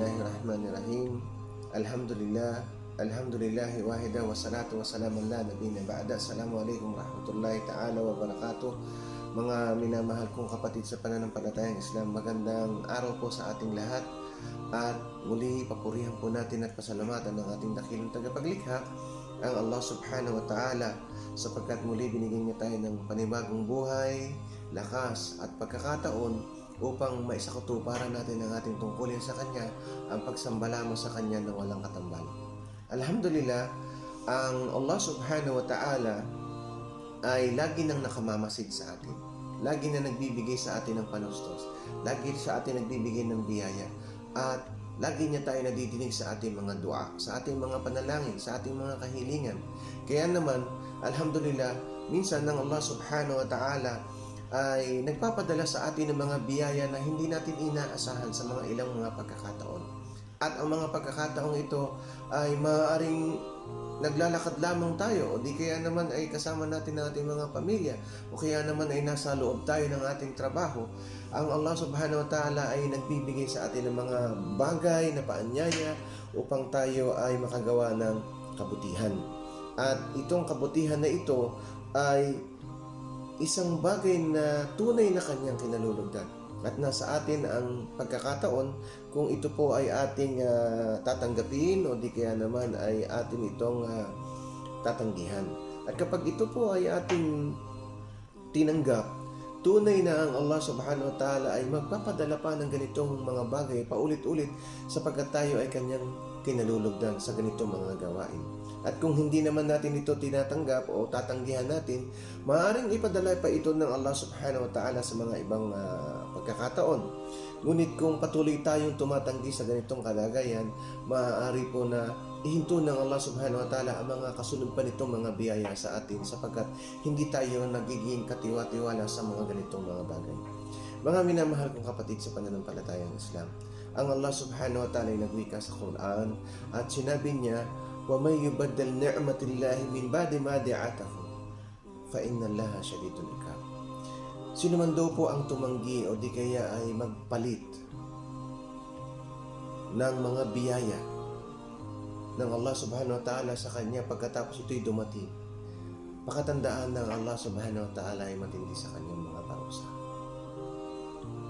Bismillahirrahmanirrahim. Alhamdulillahi wahida wassalatu wassalamu ala nabiyina ba'da. Assalamualaikum warahmatullahi ta'ala wabarakatuh. Mga minamahal kong kapatid sa pananampalatayang Islam, magandang araw po sa ating lahat. At muli papurihan po natin at pasalamatan ng ating dakilang tagapaglikha, ang Allah subhanahu wa ta'ala, sapagkat muli binigyan niya tayo ng panibagong buhay, lakas at pagkakataon upang maisakutuparan natin ang ating tungkulin sa Kanya, ang pagsambala mo sa Kanya na walang katambal. Alhamdulillah, ang Allah subhanahu wa ta'ala ay lagi nang nakamamasid sa atin. Lagi na nagbibigay sa atin ng panustos. Lagi sa atin nagbibigay ng biyaya. At lagi niya tayo nadidinig sa ating mga dua, sa ating mga panalangin, sa ating mga kahilingan. Kaya naman, alhamdulillah, minsan ng Allah subhanahu wa ta'ala ay nagpapadala sa atin ng mga biyaya na hindi natin inaasahan sa mga ilang mga pagkakataon. At ang mga pagkakataong ito ay maaaring naglalakad lamang tayo, o di kaya naman ay kasama natin ang ating mga pamilya, o kaya naman ay nasa loob tayo ng ating trabaho. Ang Allah subhanahu wa ta'ala ay nagbibigay sa atin ng mga bagay na paanyaya upang tayo ay makagawa ng kabutihan. At itong kabutihan na ito ay isang bagay na tunay na kanyang kinalulugdan. At nasa atin ang pagkakataon kung ito po ay ating tatanggapin o di kaya naman ay atin itong tatanggihan. At kapag ito po ay ating tinanggap, tunay na ang Allah subhanahu wa ta'ala ay magpapadala pa ng ganitong mga bagay paulit-ulit sapagkat tayo ay kanyang kinalulugdan sa ganitong mga gawain. At kung hindi naman natin ito tinatanggap o tatanggihan natin, maaaring ipadala pa ito ng Allah subhanahu wa ta'ala sa mga ibang pagkakataon. Ngunit kung patuloy tayong tumatanggi sa ganitong kalagayan, maaari po na ihinto ng Allah subhanahu wa ta'ala ang mga kasunod pa nitong mga biyaya sa atin sapagkat hindi tayo nagiging katiwa-tiwala sa mga ganitong mga bagay. Mga minamahal kong kapatid sa pananampalatayang Islam, ang Allah subhanahu wa ta'ala ay nagwika sa Quran at sinabi niya, وَمَنْ يُبَدَّلْ نِعْمَةِ اللَّهِ مِنْ بَعْدِ مَا دَعَتَهُ فَإِنَّ اللَّهَ شَدِيدُ الْعِقَابِ. Sino man daw po ang tumanggi o di kaya ay magpalit ng mga biyaya ng Allah subhanahu wa ta'ala sa kanya pagkatapos ito'y dumating, pakatandaan ng Allah subhanahu wa ta'ala ay matindi sa kanyang mga parusa.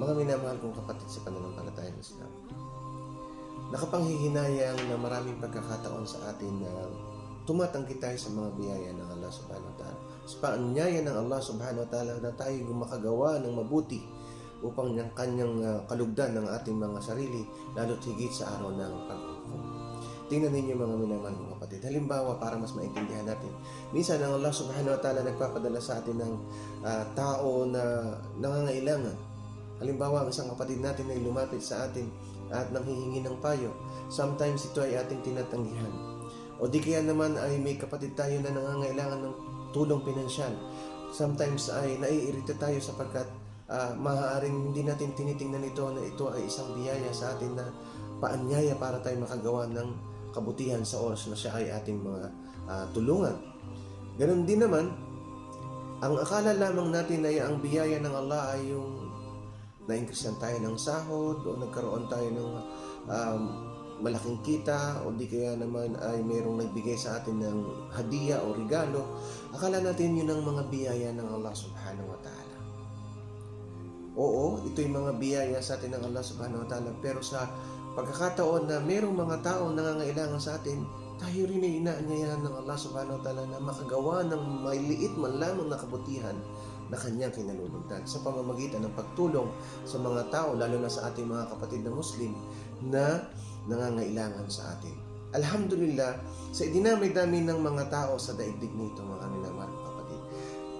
Mga minamahal kong kapatid sa pananampalatayang Islam, nakapanghihinayang na maraming pagkakataon sa atin na tumatanggi tayo sa mga biyaya ng Allah subhanahu wa ta'ala. Sa paanyaya ng Allah subhanahu wa ta'ala na tayo makagawa ng mabuti upang ng kanyang kalugdan ng ating mga sarili, lalo't higit sa araw ng paghukom. Tingnan ninyo mga minamahal kong kapatid. Halimbawa, para mas maintindihan natin, minsan ang Allah subhanahu wa ta'ala nagpapadala sa atin ng tao na nangangailangan. Halimbawa, ang isang kapatid natin ay lumapit sa atin at nanghihingi ng payo. Sometimes ito ay ating tinatanggihan. O di kaya naman ay may kapatid tayo na nangangailangan ng tulong pinansyal. Sometimes ay naiirita tayo sapagkat maaaring hindi natin tinitingnan ito na ito ay isang biyaya sa atin na paanyaya para tayo makagawa ng kabutihan sa oras na siya ay ating mga tulungan. Ganon din naman, ang akala lamang natin ay ang biyaya ng Allah ay yung na-increasean tayo ng sahod o nagkaroon tayo ng malaking kita o di kaya naman ay mayroong nagbigay sa atin ng hadiah o regalo. Akala natin yun ang mga biyaya ng Allah subhanahu wa ta'ala. Oo, ito yung mga biyaya sa atin ng Allah subhanahu wa ta'ala, pero sa pagkakataon na mayroong mga taong nangangailangan sa atin, tayo rin ay inaanyayahan ng Allah subhanahu wa ta'ala na makagawa ng maliit man lamang na kabutihan na kanyang kinalulugdan sa pamamagitan ng pagtulong sa mga tao, lalo na sa ating mga kapatid na Muslim na nangangailangan sa atin. Alhamdulillah, sa idinami-dami ng mga tao sa daigdig nito, mga minamahal kapatid,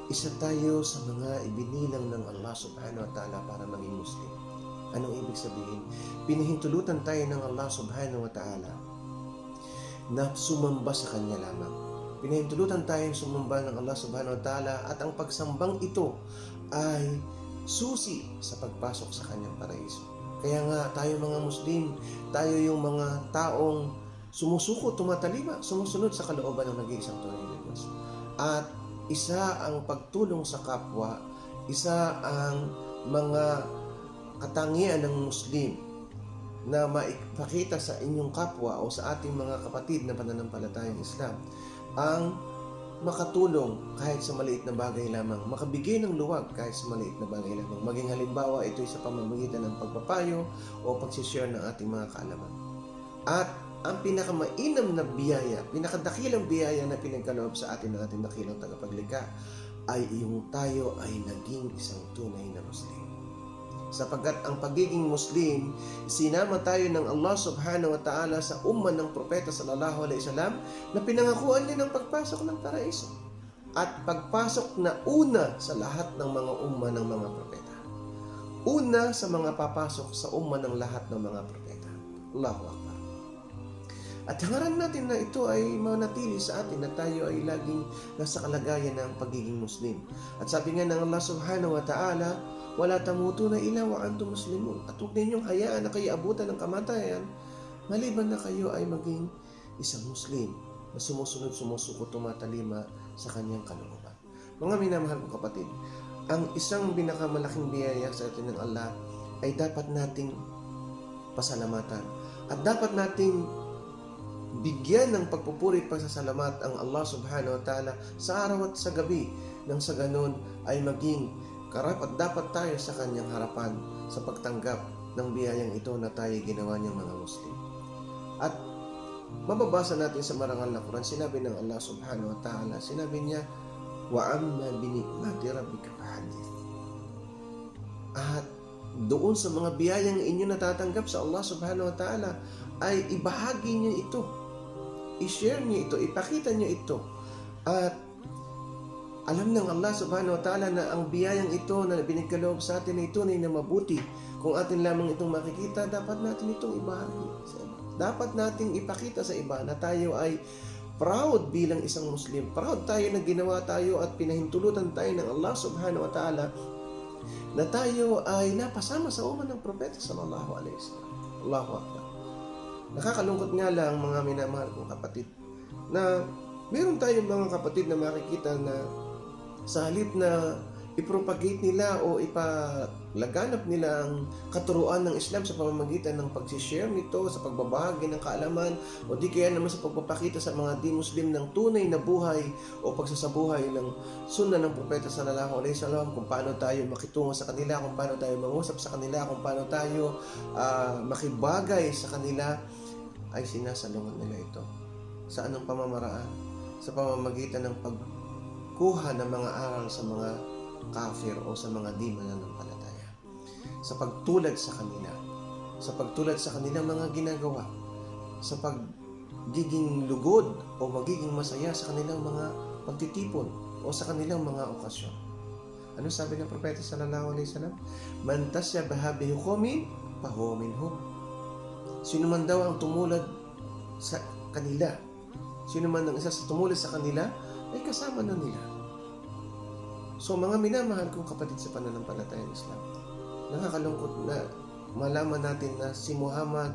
isa tayo sa mga ibinilang ng Allah subhanahu wa ta'ala para maging Muslim. Anong ibig sabihin? Pinahintulutan tayo ng Allah subhanahu wa ta'ala na sumamba sa Kanya lamang. Pinahintulutan tayong sumamba ng Allah subhanahu wa ta'ala at ang pagsambang ito ay susi sa pagpasok sa kanyang paraiso. Kaya nga tayo mga Muslim, tayo yung mga taong sumusuko, tumatalima, sumusunod sa kalooban ng nag-iisang tunay na Diyos. At isa ang pagtulong sa kapwa, isa ang mga katangian ng Muslim na maipakita sa inyong kapwa o sa ating mga kapatid na pananampalatayang Islam ang makatulong kahit sa maliit na bagay lamang, makabigay ng luwag kahit sa maliit na bagay lamang. Maging halimbawa ito sa pamamagitan ng pagpapayo o pagsishare ng ating mga kaalaman. At ang pinakamainam na biyaya, pinakadakilang biyaya na pinagkaloob sa atin ng ating dakilang tagapaglikha ay yung tayo ay naging isang tunay na Muslim. Sapagkat ang pagiging Muslim, sinama tayo ng Allah subhanahu wa ta'ala sa umma ng propeta sallallahu alaihi wasallam na pinangakuan niya ng pagpasok ng paraiso at pagpasok na una sa lahat ng mga umma ng mga propeta. Una sa mga papasok sa umma ng lahat ng mga propeta. Allahu Akbar. At hangaran natin na ito ay manatili sa atin na tayo ay laging nasa kalagayan ng pagiging Muslim. At sabi nga ng Allah subhanahu wa ta'ala, wala tamutuna illa wa antum muslimun. At huwag ninyong hayaan na kayo abutan ng kamatayan maliban na kayo ay maging isang Muslim na sumusunod, sumusuko, tumatalima sa kanyang kalooban. Mga minamahal kong kapatid, ang isang pinakamalaking biyaya sa atin ng Allah ay dapat nating pasalamatan. At dapat nating bigyan ng pagpupuri at pagsasalamat ang Allah subhanahu wa ta'ala sa araw at sa gabi nang sa ganon ay maging karapat dapat tayo sa kanyang harapan sa pagtanggap ng biyayang ito na tayo ginawa niyang mga Muslim. At mababasa natin sa marangal na Quran, sinabi ng Allah subhanahu wa ta'ala, sinabi niya, wa amma binikmati rabbika fahadith. At doon sa mga biyayang inyo natatanggap sa Allah subhanahu wa ta'ala ay ibahagi niyo ito, i-share niyo ito, ipakita niyo ito. At alam ng Allah subhanahu wa ta'ala na ang biyayang ito na binigkaloob sa atin ay tunay na mabuti. Kung atin lamang itong makikita, dapat natin itong ibahagi sa iba. Dapat nating ipakita sa iba na tayo ay proud bilang isang Muslim. Proud tayo na ginawa tayo at pinahintulutan tayo ng Allah subhanahu wa ta'ala na tayo ay napasama sa umma ng propeta sallallahu alaihi wasallam. Allahu Akbar. Nakakalungkot nga lang mga minamahal kong kapatid na meron tayong mga kapatid na makikita na sa halip na ipropagate nila o ipalaganap nila ang katuruan ng Islam sa pamamagitan ng pagsishare nito, sa pagbabahagi ng kaalaman, o di kaya naman sa pagpapakita sa mga di-Muslim ng tunay na buhay o pagsasabuhay ng sunna ng propeta sallallahu alaihi wasallam, kung paano tayo makitungo sa kanila, kung paano tayo mangusap sa kanila, kung paano tayo makibagay sa kanila, ay sinasalungan nila ito. Sa anong pamamaraan? Sa pamamagitan ng pagkuha ng mga aral sa mga kafir o sa mga di mananampalataya. Sa pagtulad sa kanila. Sa pagtulad sa kanilang mga ginagawa. Sa pagiging lugod o magiging masaya sa kanilang mga pagtitipon o sa kanilang mga okasyon. Ano sabi ng propeta sallallahu alaihi wasallam? Man tasyabaha bihukumin fahuwa minhum. Sino man daw ang tumulad sa kanila, sino man ang isa sa tumulad sa kanila, ay kasama na nila. So mga minamahal kong kapatid sa pananampalatayang Islam, nakakalungkot na malaman natin na si Muhammad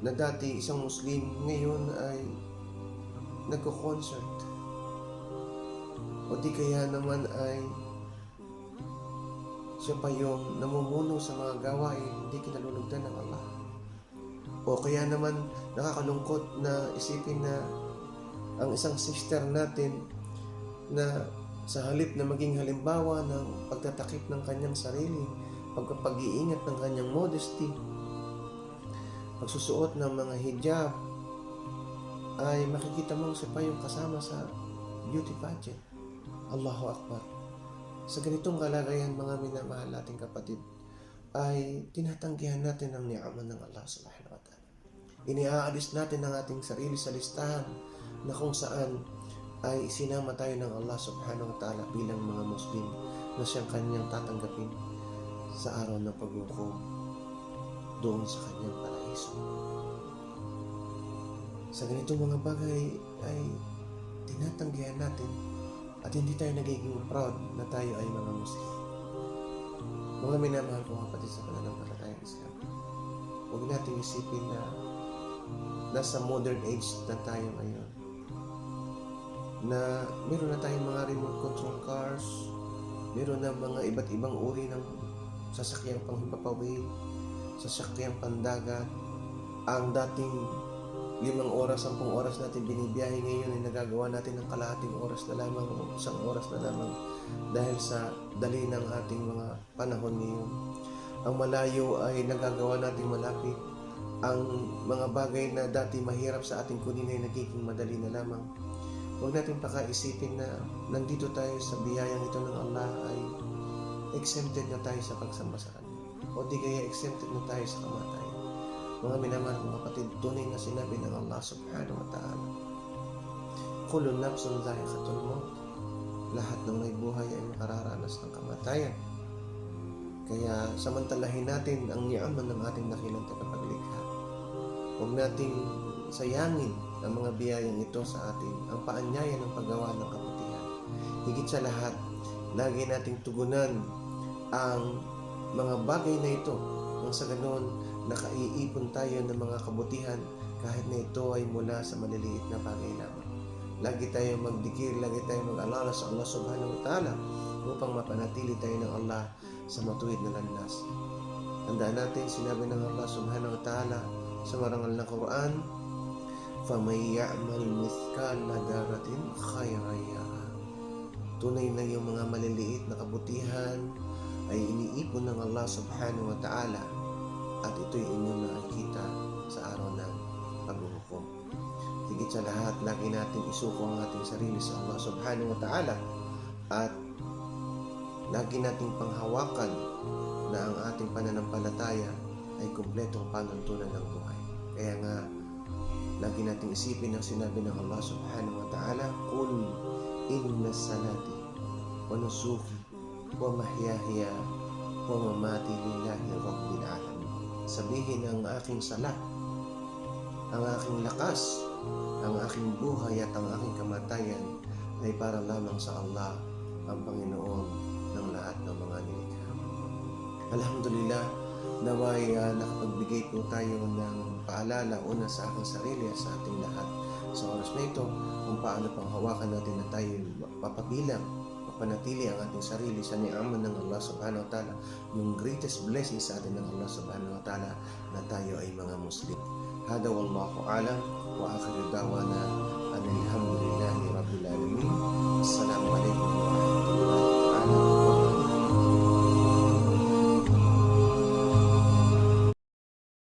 na dati isang Muslim, ngayon ay nagko-concert. O di kaya naman ay siya pa yung namumuno sa mga gawain hindi kinalulugdan ng Allah. O kaya naman nakakalungkot na isipin na ang isang sister natin na sa halip na maging halimbawa ng pagtatakip ng kanyang sarili, pag-iingat ng kanyang modesty, pagsusuot ng mga hijab, ay makikita mong siya pa yung kasama sa beauty pageant. Allahu Akbar. Sa ganitong kalagayan, mga minamahal nating kapatid, ay tinatanggihan natin ang ni'aman ng Allah subhanahu wa ta'ala. Iniaalis natin ang ating sarili sa listahan na kung saan ay isinama tayo ng Allah subhanahu wa ta'ala bilang mga Muslim na siyang kanyang tatanggapin sa araw ng paghukom doon sa kanyang paraiso. Sa ganitong mga bagay ay tinatanggihan natin at hindi tayo nagiging proud na tayo ay mga Muslim. Mga minamahal kong kapatid sa pananampalatayang Islam, huwag natin isipin na nasa modern age na tayo ngayon, na meron na tayong mga remote control cars, meron na mga iba't ibang uri ng sasakyang panghimpapawid, sasakyang pandagat. Ang dating 5 oras, 10 oras natin binibiyahe ngayon ay nagagawa natin ng kalahating oras na lamang o 1 oras na lamang dahil sa dali ng ating mga panahon ngayon. Ang malayo ay nagagawa nating malapit. Ang mga bagay na dati mahirap sa ating kunin ay nagiging madali na lamang. Huwag natin pakaisipin na nandito tayo sa biyayang ito ng Allah ay exempted na tayo sa pagsamba sa Kanya. O di kaya exempted na tayo sa kamatayan. Mga minamahal kong kapatid, tunay na sinabi ng Allah subhanahu wa ta'ala, kullu nafsun dha'iqatul maut. Lahat ng may buhay ay makararanas ng kamatayan. Kaya samantalahin natin ang ni'aman ng ating dakilang tagapaglikha. Huwag nating sayangin ang mga biyayang ito sa atin, ang paanyaya ng paggawa ng kabutihan. Higit sa lahat, lagi nating tugunan ang mga bagay na ito nang sa ganoon nakaiipon tayo ng mga kabutihan kahit na ito ay mula sa maliliit na bagay lamang. Lagi tayo magdikir, lagi tayo mag-alala sa Allah subhanahu wa ta'ala upang mapanatili tayo ng Allah sa matuwid na landas. Tandaan natin, sinabi ng Allah subhanahu wa ta'ala sa marangal na Quran, فَمَنْ يَعْمَلْ مِثْقَالَ ذَرَّةٍ خَيْرًا يَرَهُ. Tunay na yung mga maliliit na kabutihan ay iniipon ng Allah subhanahu wa ta'ala at ito'y inyong nakikita sa araw ng paghuhukom. Higit sa lahat, lagi natin isuko ang ating sarili sa Allah subhanahu wa ta'ala at lagi nating panghawakan na ang ating pananampalataya ay kumpletong panuntunan ng buhay. Kaya nga, lagi nating isipin ang sinabi ng Allah subhanahu wa ta'ala, Qul inna salati wa nusuki wa mahyaya wa mamati lillahi rabbil alamin. Sabihin ang aking sala, ang aking lakas, ang aking buhay at ang aking kamatayan ay para lamang sa Allah, ang Panginoon ng lahat ng mga nilikha. Alhamdulillah, naway nakapagbigay po tayo ng paalala una sa aking sarili at sa ating lahat sa oras na ito kung paano pang hawakan natin na tayo papabilang, mapanatili ang ating sarili sa ni'aman ng Allah subhanahu wa ta'ala, yung greatest blessing sa atin ng Allah subhanahu wa ta'ala na tayo ay mga Muslim. Hada wallahu alam wa akhiru dawana alhamdulillahi rabbil alamin. Assalamu alaikum wa